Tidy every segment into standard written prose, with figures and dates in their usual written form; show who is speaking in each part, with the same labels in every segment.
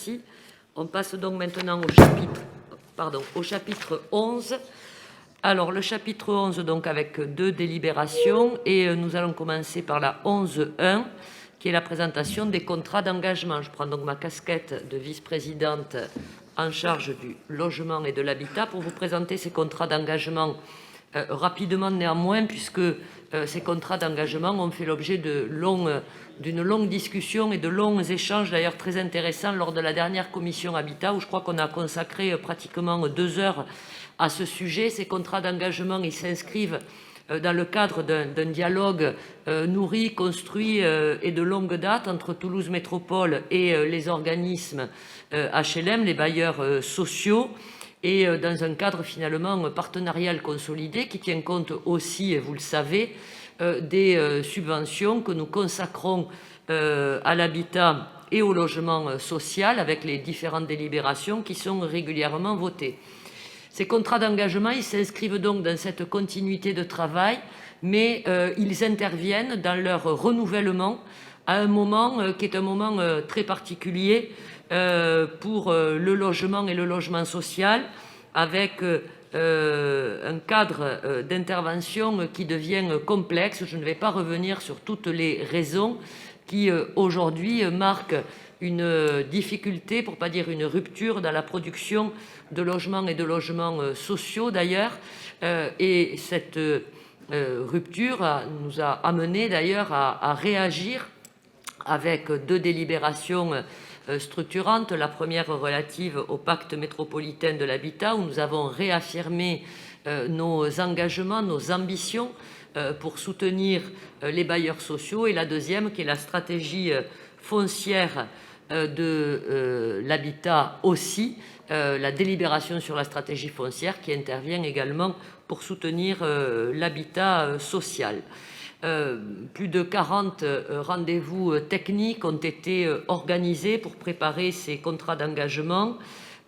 Speaker 1: Merci. On passe donc maintenant au chapitre 11. Alors, le chapitre 11, donc, avec 2 délibérations, et nous allons commencer par la 11.1, qui est la présentation des contrats d'engagement. Je prends donc ma casquette de vice-présidente en charge du logement et de l'habitat pour vous présenter ces contrats d'engagement rapidement néanmoins, puisque ces contrats d'engagement ont fait l'objet d'une longue discussion et de longs échanges, d'ailleurs très intéressants, lors de la dernière commission Habitat, où je crois qu'on a consacré pratiquement 2 heures à ce sujet. Ces contrats d'engagement, ils s'inscrivent dans le cadre d'un dialogue nourri, construit et de longue date entre Toulouse Métropole et les organismes HLM, les bailleurs sociaux, et dans un cadre finalement partenarial consolidé qui tient compte aussi, et vous le savez, des subventions que nous consacrons à l'habitat et au logement social avec les différentes délibérations qui sont régulièrement votées. Ces contrats d'engagement, ils s'inscrivent donc dans cette continuité de travail, mais ils interviennent dans leur renouvellement à un moment qui est un moment très particulier pour le logement et le logement social, avec un cadre d'intervention qui devient complexe. Je ne vais pas revenir sur toutes les raisons qui aujourd'hui marquent une difficulté, pour ne pas dire une rupture, dans la production de logements et de logements sociaux d'ailleurs. Et cette rupture nous a amené d'ailleurs à réagir avec 2 délibérations structurantes. La première relative au pacte métropolitain de l'habitat, où nous avons réaffirmé nos engagements, nos ambitions pour soutenir les bailleurs sociaux, et la deuxième qui est la stratégie foncière de l'habitat aussi, la délibération sur la stratégie foncière qui intervient également pour soutenir l'habitat social. Plus de 40 rendez-vous techniques ont été organisés pour préparer ces contrats d'engagement,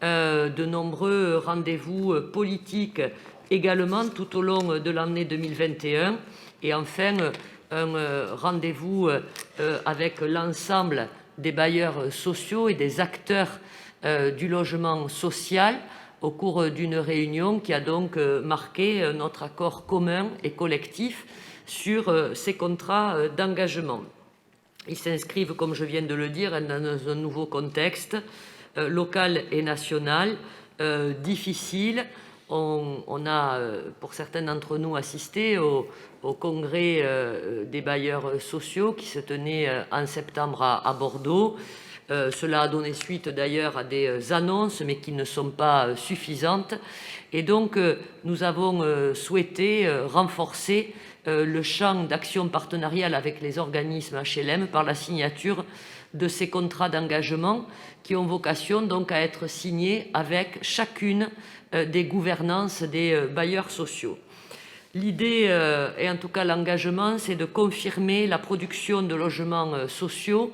Speaker 1: de nombreux rendez-vous politiques également tout au long de l'année 2021, et enfin un rendez-vous avec l'ensemble des bailleurs sociaux et des acteurs du logement social au cours d'une réunion qui a donc marqué notre accord commun et collectif sur ces contrats d'engagement. Ils s'inscrivent, comme je viens de le dire, dans un nouveau contexte local et national difficile. On a, pour certains d'entre nous, assisté au congrès des bailleurs sociaux qui se tenait en septembre à Bordeaux. Cela a donné suite d'ailleurs à des annonces, mais qui ne sont pas suffisantes. Et donc, nous avons souhaité renforcer le champ d'action partenariale avec les organismes HLM par la signature de ces contrats d'engagement qui ont vocation donc à être signés avec chacune des gouvernances des bailleurs sociaux. L'idée, et en tout cas l'engagement, c'est de confirmer la production de logements sociaux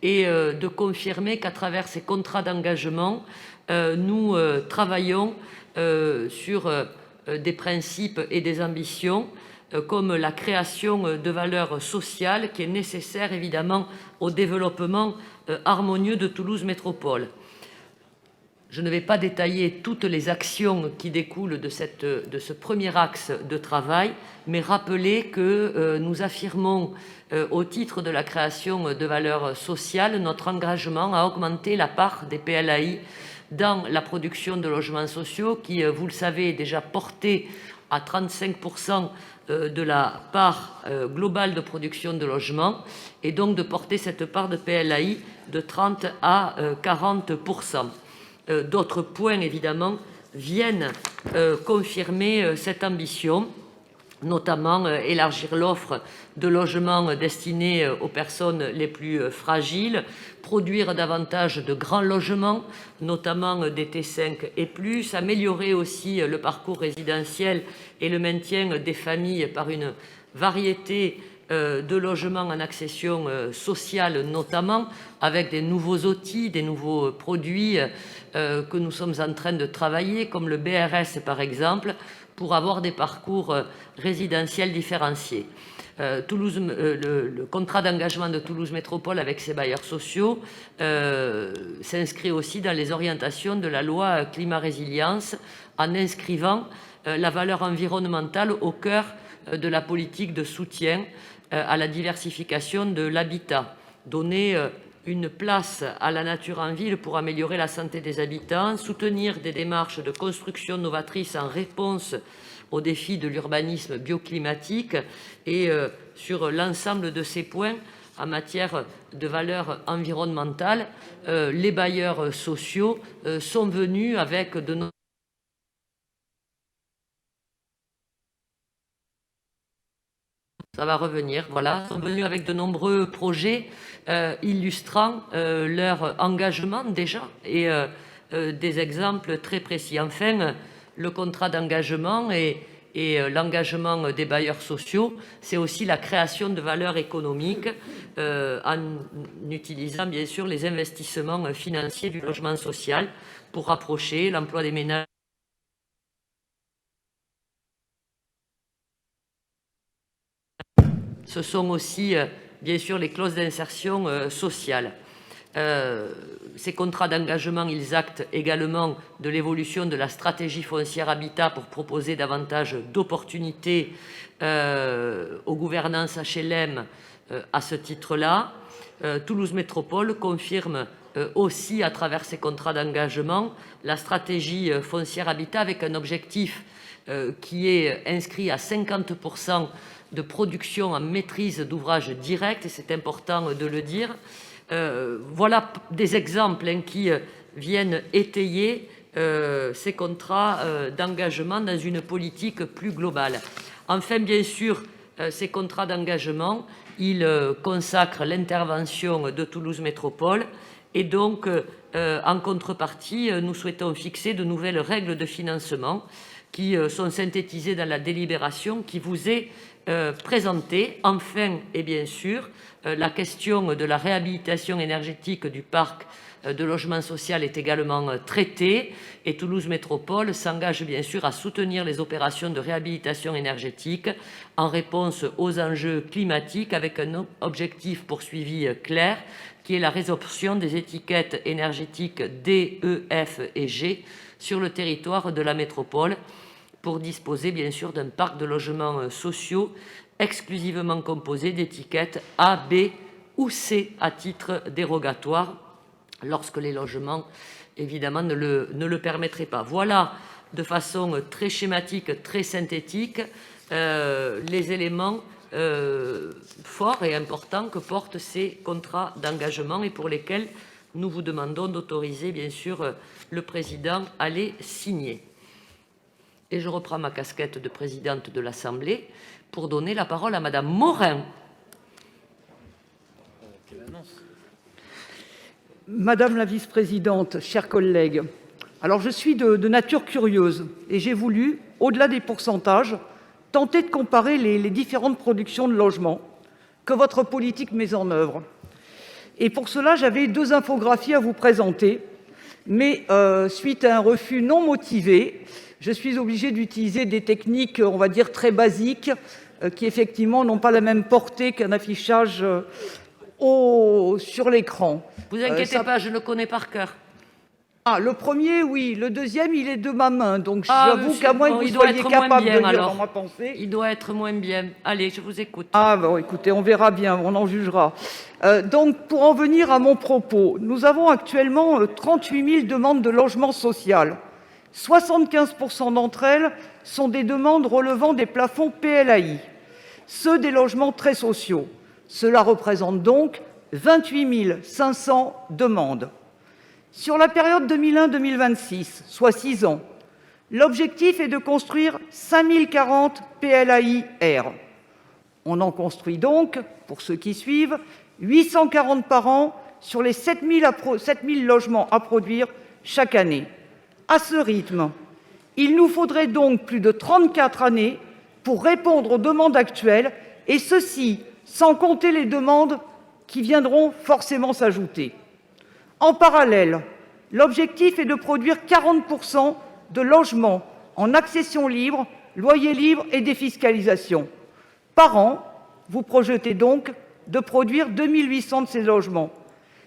Speaker 1: et de confirmer qu'à travers ces contrats d'engagement, nous travaillons sur des principes et des ambitions comme la création de valeurs sociales qui est nécessaire évidemment au développement harmonieux de Toulouse Métropole. Je ne vais pas détailler toutes les actions qui découlent de ce premier axe de travail, mais rappeler que nous affirmons au titre de la création de valeurs sociales notre engagement à augmenter la part des PLAI dans la production de logements sociaux qui, vous le savez, est déjà portée à 35% de la part globale de production de logements, et donc de porter cette part de PLAI de 30 à 40%. D'autres points, évidemment, viennent confirmer cette ambition, notamment élargir l'offre de logements destinés aux personnes les plus fragiles, produire davantage de grands logements, notamment des T5 et plus, améliorer aussi le parcours résidentiel et le maintien des familles par une variété de logements en accession sociale, notamment avec des nouveaux outils, des nouveaux produits que nous sommes en train de travailler, comme le BRS par exemple, pour avoir des parcours résidentiels différenciés. Le contrat d'engagement de Toulouse Métropole avec ses bailleurs sociaux s'inscrit aussi dans les orientations de la loi Climat Résilience en inscrivant la valeur environnementale au cœur de la politique de soutien à la diversification de l'habitat. Donner une place à la nature en ville pour améliorer la santé des habitants, soutenir des démarches de construction novatrices en réponse aux défis de l'urbanisme bioclimatique et sur l'ensemble de ces points en matière de valeurs environnementales, les bailleurs sociaux sont venus avec de nombreux... Ça va revenir, voilà. Ils sont venus avec de nombreux projets illustrant leur engagement déjà et des exemples très précis. Enfin, le contrat d'engagement et l'engagement des bailleurs sociaux, c'est aussi la création de valeur économique en utilisant bien sûr les investissements financiers du logement social pour rapprocher l'emploi des ménages. Ce sont aussi, bien sûr, les clauses d'insertion sociale. Ces contrats d'engagement, ils actent également de l'évolution de la stratégie foncière habitat pour proposer davantage d'opportunités aux gouvernances HLM à ce titre-là. Toulouse Métropole confirme aussi, à travers ces contrats d'engagement, la stratégie foncière habitat avec un objectif qui est inscrit à 50% de production en maîtrise d'ouvrage direct, et c'est important de le dire. Voilà des exemples qui viennent étayer ces contrats d'engagement dans une politique plus globale. Enfin, bien sûr, ces contrats d'engagement, ils consacrent l'intervention de Toulouse Métropole et donc, en contrepartie, nous souhaitons fixer de nouvelles règles de financement qui sont synthétisées dans la délibération qui vous est présentée. Enfin, et bien sûr, la question de la réhabilitation énergétique du parc de logement social est également traitée et Toulouse Métropole s'engage bien sûr à soutenir les opérations de réhabilitation énergétique en réponse aux enjeux climatiques avec un objectif poursuivi clair qui est la résorption des étiquettes énergétiques D, E, F et G sur le territoire de la métropole pour disposer bien sûr d'un parc de logements sociaux exclusivement composé d'étiquettes A, B ou C à titre dérogatoire lorsque les logements évidemment ne le permettraient pas. Voilà de façon très schématique, très synthétique les éléments forts et importants que portent ces contrats d'engagement et pour lesquels nous vous demandons d'autoriser bien sûr le président à les signer. Et je reprends ma casquette de présidente de l'Assemblée pour donner la parole à Madame Morin.
Speaker 2: Madame la vice-présidente, chers collègues, alors je suis de nature curieuse et j'ai voulu, au-delà des pourcentages, tenter de comparer les différentes productions de logements que votre politique met en œuvre. Et pour cela, j'avais 2 infographies à vous présenter, mais suite à un refus non motivé, je suis obligée d'utiliser des techniques, on va dire, très basiques, qui effectivement n'ont pas la même portée qu'un affichage sur l'écran.
Speaker 1: Vous inquiétez pas, je le connais par cœur.
Speaker 2: Ah, le premier, oui. Le deuxième, il est de ma main. Donc, j'avoue qu'à moins que vous soyez capable de lire dans ma pensée...
Speaker 1: Il doit être moins bien. Allez, je vous écoute.
Speaker 2: Ah, bon, écoutez, on verra bien, on en jugera. Donc, pour en venir à mon propos, nous avons actuellement 38 000 demandes de logement social. 75% d'entre elles sont des demandes relevant des plafonds PLAI, ceux des logements très sociaux. Cela représente donc 28 500 demandes. Sur la période 2001-2026, soit 6 ans, l'objectif est de construire 5 040 PLAI-R. On en construit donc, pour ceux qui suivent, 840 par an sur les 7 000 logements à produire chaque année. À ce rythme, il nous faudrait donc plus de 34 années pour répondre aux demandes actuelles, et ceci sans compter les demandes qui viendront forcément s'ajouter. En parallèle, l'objectif est de produire 40% de logements en accession libre, loyer libre et défiscalisation par an vous projetez donc de produire 2800 de ces logements.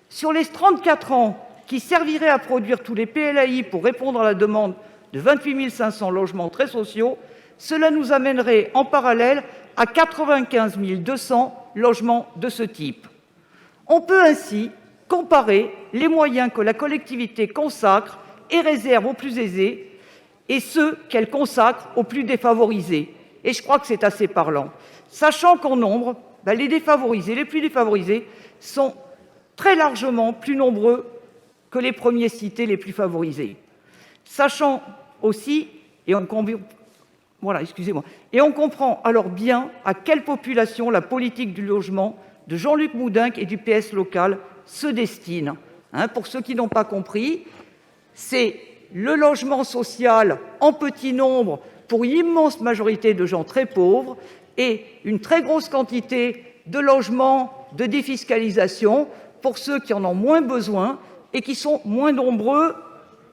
Speaker 2: Sur les 34 ans qui serviraient à produire tous les PLAI pour répondre à la demande de 28 500 logements très sociaux, cela nous amènerait en parallèle à 95 200 logements de ce type. On peut ainsi comparer les moyens que la collectivité consacre et réserve aux plus aisés et ceux qu'elle consacre aux plus défavorisés. Et je crois que c'est assez parlant. Sachant qu'en nombre, les plus défavorisés sont très largement plus nombreux que les premiers cités, les plus favorisés. Sachant aussi, et on comprend alors bien à quelle population la politique du logement de Jean-Luc Moudenc et du PS local se destine. Pour ceux qui n'ont pas compris, c'est le logement social en petit nombre pour une immense majorité de gens très pauvres et une très grosse quantité de logements de défiscalisation pour ceux qui en ont moins besoin et qui sont moins nombreux.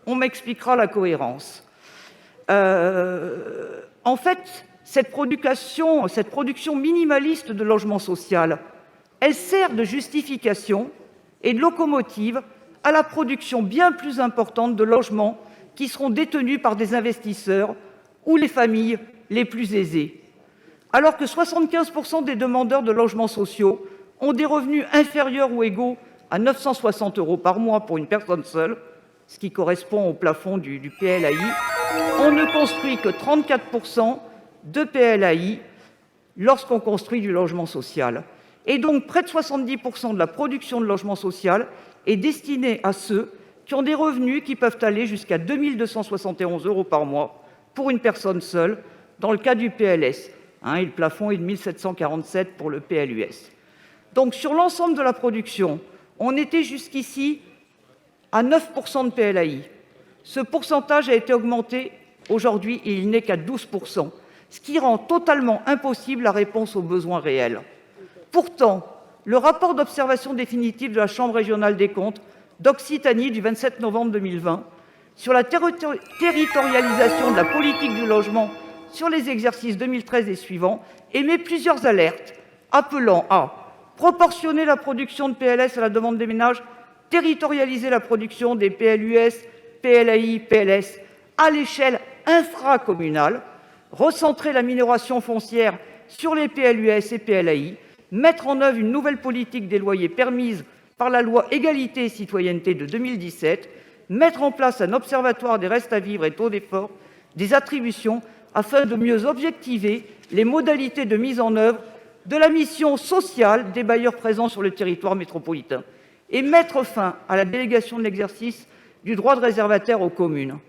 Speaker 2: On m'expliquera la cohérence. En fait, cette production minimaliste de logement social, elle sert de justification et de locomotive à la production bien plus importante de logements qui seront détenus par des investisseurs ou les familles les plus aisées. Alors que 75 % des demandeurs de logements sociaux ont des revenus inférieurs ou égaux à 960 € par mois pour une personne seule, ce qui correspond au plafond du PLAI, on ne construit que 34 % de PLAI lorsqu'on construit du logement social. Et donc, près de 70 % de la production de logement social est destinée à ceux qui ont des revenus qui peuvent aller jusqu'à 2 271 € par mois pour une personne seule, dans le cas du PLS. Et le plafond est de 1 747 pour le PLUS. Donc, sur l'ensemble de la production, on était jusqu'ici à 9 % de PLAI. Ce pourcentage a été augmenté aujourd'hui et il n'est qu'à 12 %, ce qui rend totalement impossible la réponse aux besoins réels. Pourtant, le rapport d'observation définitive de la Chambre régionale des comptes d'Occitanie du 27 novembre 2020 sur la territorialisation de la politique du logement sur les exercices 2013 et suivants émet plusieurs alertes appelant à proportionner la production de PLS à la demande des ménages, territorialiser la production des PLUS, PLAI, PLS à l'échelle infracommunale, recentrer la minoration foncière sur les PLUS et PLAI, mettre en œuvre une nouvelle politique des loyers permise par la loi Égalité et Citoyenneté de 2017, mettre en place un observatoire des restes à vivre et taux d'effort des attributions afin de mieux objectiver les modalités de mise en œuvre de la mission sociale des bailleurs présents sur le territoire métropolitain et mettre fin à la délégation de l'exercice du droit de réservataire aux communes.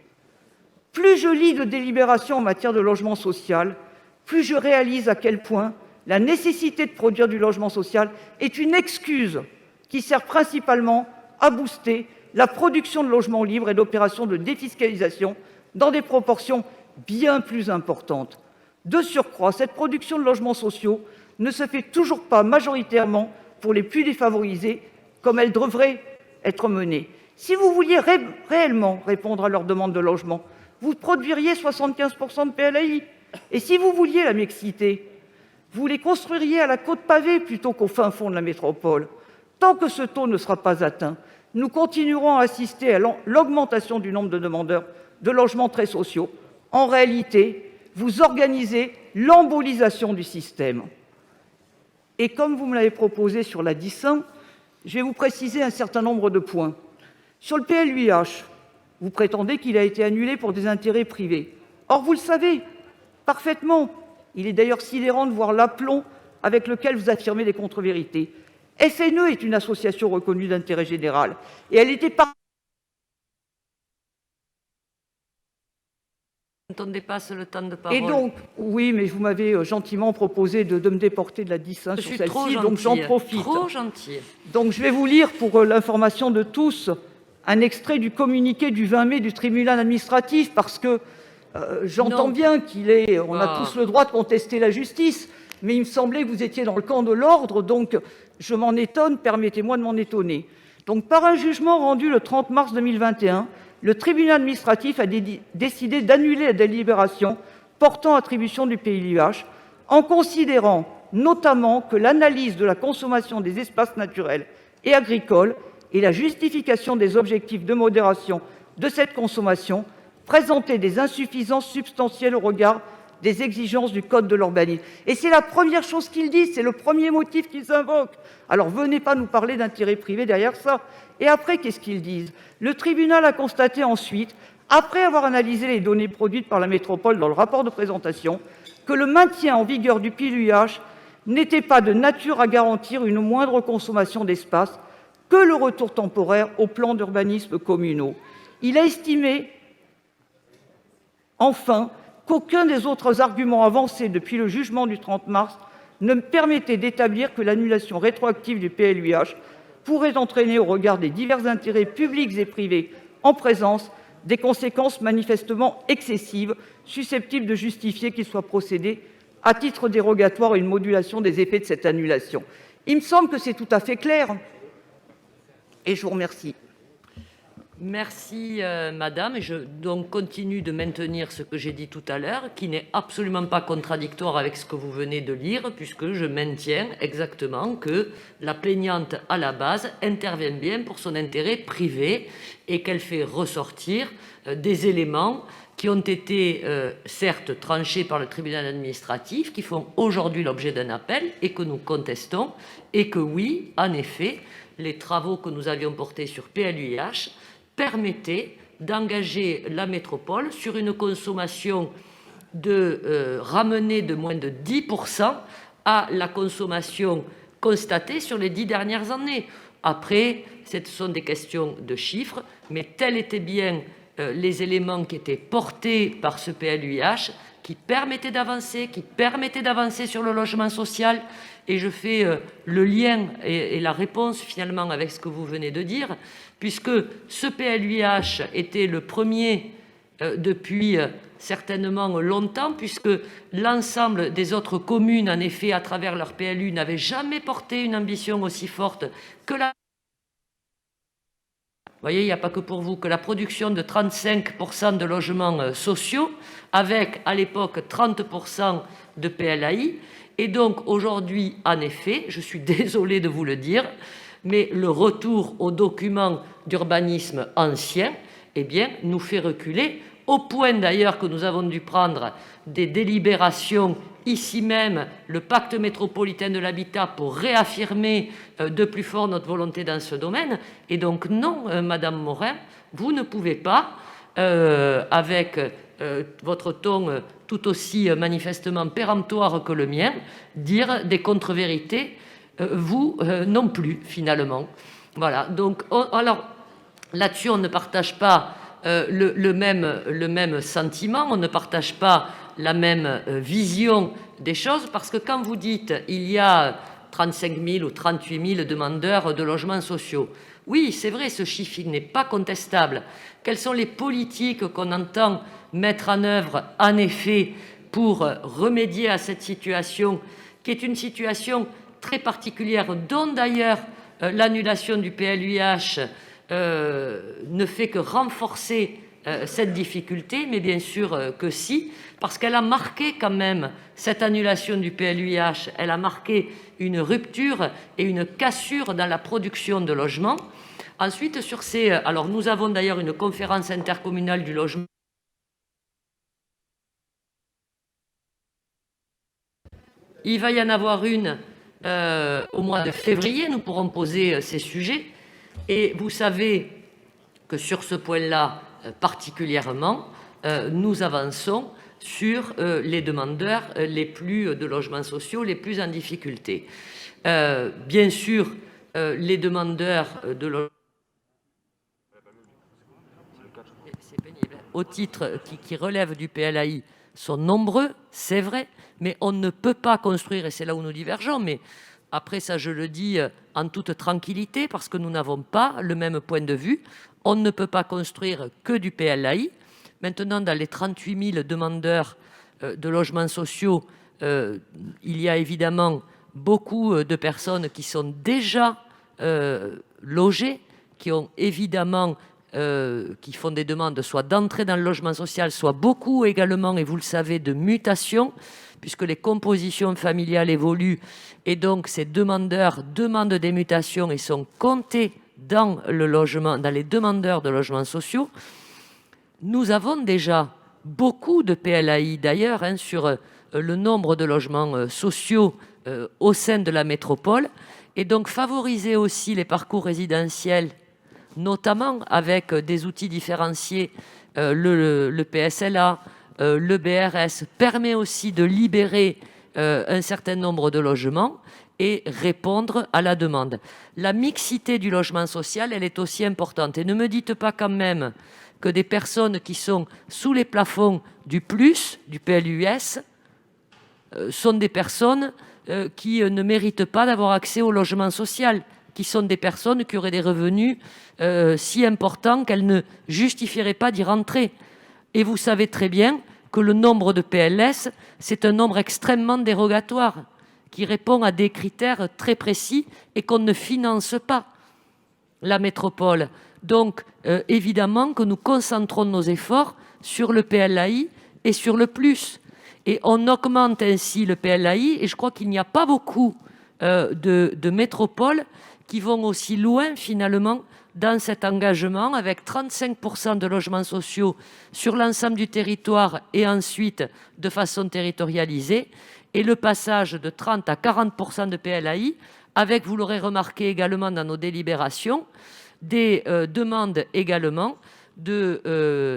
Speaker 2: Plus je lis de délibérations en matière de logement social, plus je réalise à quel point la nécessité de produire du logement social est une excuse qui sert principalement à booster la production de logements libres et d'opérations de défiscalisation dans des proportions bien plus importantes. De surcroît, cette production de logements sociaux ne se fait toujours pas majoritairement pour les plus défavorisés comme elle devrait être menée. Si vous vouliez réellement répondre à leurs demandes de logement, vous produiriez 75 % de PLAI. Et si vous vouliez la mixité, vous les construiriez à la côte pavée plutôt qu'au fin fond de la métropole. Tant que ce taux ne sera pas atteint, nous continuerons à assister à l'augmentation du nombre de demandeurs de logements très sociaux. En réalité, vous organisez l'embolisation du système. Et comme vous me l'avez proposé sur la DICIN, je vais vous préciser un certain nombre de points. Sur le PLUiH, vous prétendez qu'il a été annulé pour des intérêts privés. Or, vous le savez parfaitement. Il est d'ailleurs sidérant de voir l'aplomb avec lequel vous affirmez des contre-vérités. FNE est une association reconnue d'intérêt général et elle était
Speaker 1: Quand on dépasse le temps de parole.
Speaker 2: Et donc, oui, mais vous m'avez gentiment proposé de me déporter de la DICIN sur celle-ci, donc j'en profite.
Speaker 1: Trop gentil.
Speaker 2: Donc je vais vous lire, pour l'information de tous, un extrait du communiqué du 20 mai du tribunal administratif, parce que j'entends bien on a tous le droit de contester la justice, mais il me semblait que vous étiez dans le camp de l'ordre, donc je m'en étonne, permettez-moi de m'en étonner. Donc, par un jugement rendu le 30 mars 2021, le tribunal administratif a décidé d'annuler la délibération portant attribution du PLUiH en considérant notamment que l'analyse de la consommation des espaces naturels et agricoles et la justification des objectifs de modération de cette consommation présentaient des insuffisances substantielles au regard des exigences du code de l'urbanisme. Et c'est la première chose qu'ils disent, c'est le premier motif qu'ils invoquent. Alors venez pas nous parler d'intérêt privé derrière ça. Et après, qu'est-ce qu'ils disent? Le tribunal a constaté ensuite, après avoir analysé les données produites par la métropole dans le rapport de présentation, que le maintien en vigueur du PLUiH n'était pas de nature à garantir une moindre consommation d'espace que le retour temporaire aux plans d'urbanisme communaux. Il a estimé, enfin, qu'aucun des autres arguments avancés depuis le jugement du 30 mars ne permettait d'établir que l'annulation rétroactive du PLUiH pourrait entraîner, au regard des divers intérêts publics et privés en présence, des conséquences manifestement excessives, susceptibles de justifier qu'il soit procédé à titre dérogatoire à une modulation des effets de cette annulation. Il me semble que c'est tout à fait clair. Et je vous remercie.
Speaker 1: Merci, madame. Et je donc continue de maintenir ce que j'ai dit tout à l'heure, qui n'est absolument pas contradictoire avec ce que vous venez de lire, puisque je maintiens exactement que la plaignante, à la base, intervient bien pour son intérêt privé et qu'elle fait ressortir des éléments qui ont été certes tranchés par le tribunal administratif, qui font aujourd'hui l'objet d'un appel et que nous contestons, et que oui, en effet, les travaux que nous avions portés sur PLUiH permettaient d'engager la métropole sur une consommation ramenée de moins de 10% à la consommation constatée sur les 10 dernières années. Après, ce sont des questions de chiffres, mais tels étaient bien les éléments qui étaient portés par ce PLUiH, qui permettaient d'avancer sur le logement social. Et je fais le lien et la réponse finalement avec ce que vous venez de dire, puisque ce PLUiH était le premier depuis certainement longtemps, puisque l'ensemble des autres communes, en effet, à travers leur PLU, n'avaient jamais porté une ambition aussi forte que la... Vous voyez, il n'y a pas que pour vous, que la production de 35% de logements sociaux, avec à l'époque 30% de PLAI. Et donc aujourd'hui, en effet, je suis désolée de vous le dire, mais le retour aux documents d'urbanisme anciens, eh bien, nous fait reculer, au point d'ailleurs que nous avons dû prendre des délibérations ici même, le pacte métropolitain de l'habitat, pour réaffirmer de plus fort notre volonté dans ce domaine. Et donc non, Madame Morin, vous ne pouvez pas, avec votre ton tout aussi manifestement péremptoire que le mien, dire des contre-vérités, vous non plus, finalement. Voilà, donc, alors, là-dessus, on ne partage pas le même sentiment, on ne partage pas la même vision des choses, parce que quand vous dites il y a 35 000 ou 38 000 demandeurs de logements sociaux, oui, c'est vrai, ce chiffre n'est pas contestable. Quelles sont les politiques qu'on entend mettre en œuvre, en effet, pour remédier à cette situation, qui est une situation très particulière, dont d'ailleurs l'annulation du PLUiH ne fait que renforcer cette difficulté, mais bien sûr que si, parce qu'elle a marqué quand même, cette annulation du PLUiH, elle a marqué une rupture et une cassure dans la production de logements. Ensuite, sur ces... Alors, nous avons d'ailleurs une conférence intercommunale du logement. Il va y en avoir une au mois de février, nous pourrons poser ces sujets. Et vous savez que sur ce point-là, particulièrement, nous avançons sur les demandeurs de logements sociaux les plus en difficulté. Bien sûr, les demandeurs de logements au titre qui relèvent du PLAI sont nombreux, c'est vrai, mais on ne peut pas construire, et c'est là où nous divergeons, mais après ça je le dis en toute tranquillité, parce que nous n'avons pas le même point de vue, on ne peut pas construire que du PLAI. Maintenant, dans les 38 000 demandeurs de logements sociaux, il y a évidemment beaucoup de personnes qui sont déjà logées, qui ont évidemment qui font des demandes soit d'entrée dans le logement social, soit beaucoup également, et vous le savez, de mutation, puisque les compositions familiales évoluent, et donc ces demandeurs demandent des mutations et sont comptés dans le logement, dans les demandeurs de logements sociaux. Nous avons déjà beaucoup de PLAI d'ailleurs sur le nombre de logements sociaux au sein de la métropole, et donc favoriser aussi les parcours résidentiels, notamment avec des outils différenciés, le PSLA, le BRS, permet aussi de libérer un certain nombre de logements et répondre à la demande. La mixité du logement social, elle est aussi importante. Et ne me dites pas quand même que des personnes qui sont sous les plafonds du PLUS, sont des personnes qui ne méritent pas d'avoir accès au logement social, qui sont des personnes qui auraient des revenus si importants qu'elles ne justifieraient pas d'y rentrer. Et vous savez très bien que le nombre de PLS, c'est un nombre extrêmement dérogatoire, qui répond à des critères très précis et qu'on ne finance pas, la métropole. Donc, évidemment que nous concentrons nos efforts sur le PLAI et sur le plus. Et on augmente ainsi le PLAI, et je crois qu'il n'y a pas beaucoup de métropoles qui vont aussi loin, finalement, dans cet engagement, avec 35% de logements sociaux sur l'ensemble du territoire et ensuite de façon territorialisée, et le passage de 30 à 40% de PLAI, avec, vous l'aurez remarqué également dans nos délibérations, des demandes également de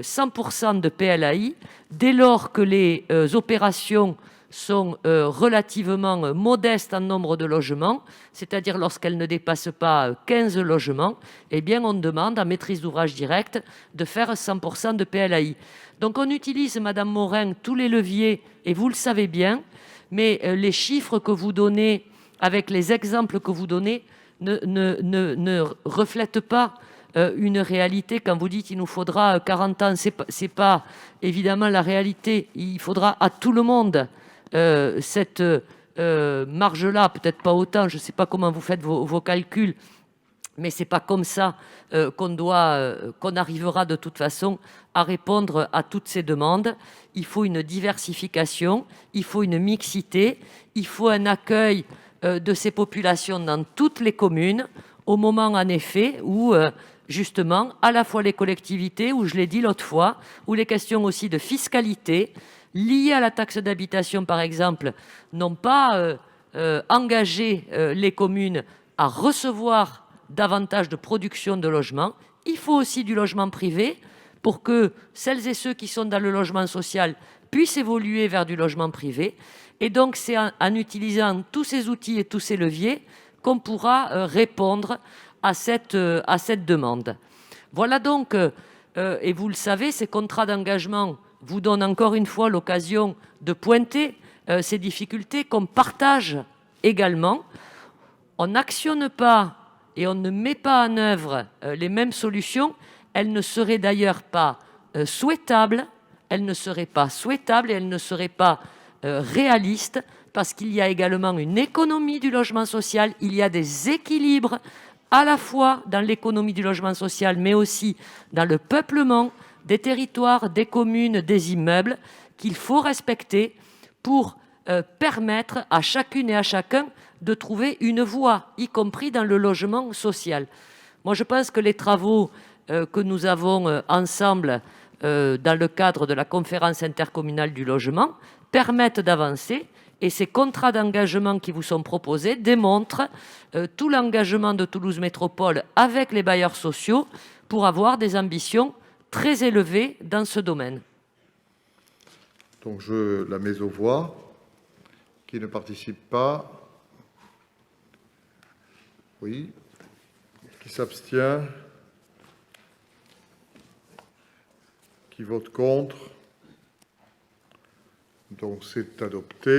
Speaker 1: 100% de PLAI, dès lors que les opérations sont relativement modestes en nombre de logements, c'est-à-dire lorsqu'elles ne dépassent pas 15 logements, eh bien on demande à maîtrise d'ouvrage directe de faire 100% de PLAI. Donc on utilise, Madame Morin, tous les leviers, et vous le savez bien, mais les chiffres que vous donnez, avec les exemples que vous donnez, ne reflètent pas une réalité. Quand vous dites qu'il nous faudra 40 ans, c'est pas évidemment la réalité. Il faudra à tout le monde cette marge-là, peut-être pas autant, je ne sais pas comment vous faites vos calculs, mais c'est pas comme ça qu'on arrivera de toute façon à répondre à toutes ces demandes. Il faut une diversification, il faut une mixité, il faut un accueil de ces populations dans toutes les communes, au moment en effet où justement à la fois les collectivités, où je l'ai dit l'autre fois, où les questions aussi de fiscalité liées à la taxe d'habitation par exemple n'ont pas engagé les communes à recevoir davantage de production de logements. Il faut aussi du logement privé pour que celles et ceux qui sont dans le logement social puissent évoluer vers du logement privé. Et donc, c'est en utilisant tous ces outils et tous ces leviers qu'on pourra répondre à cette demande. Voilà donc, et vous le savez, ces contrats d'engagement vous donnent encore une fois l'occasion de pointer ces difficultés qu'on partage également. On n'actionne pas et on ne met pas en œuvre les mêmes solutions. Elles ne seraient d'ailleurs pas souhaitables, et elles ne seraient pas réalistes, parce qu'il y a également une économie du logement social, il y a des équilibres à la fois dans l'économie du logement social, mais aussi dans le peuplement des territoires, des communes, des immeubles, qu'il faut respecter pour permettre à chacune et à chacun de trouver une voie, y compris dans le logement social. Moi, je pense que les travaux que nous avons ensemble dans le cadre de la conférence intercommunale du logement permettent d'avancer, et ces contrats d'engagement qui vous sont proposés démontrent tout l'engagement de Toulouse Métropole avec les bailleurs sociaux pour avoir des ambitions très élevées dans ce domaine.
Speaker 3: Donc je la mets aux voix. Qui ne participe pas? Oui. Qui s'abstient? Qui vote contre? Donc c'est adopté.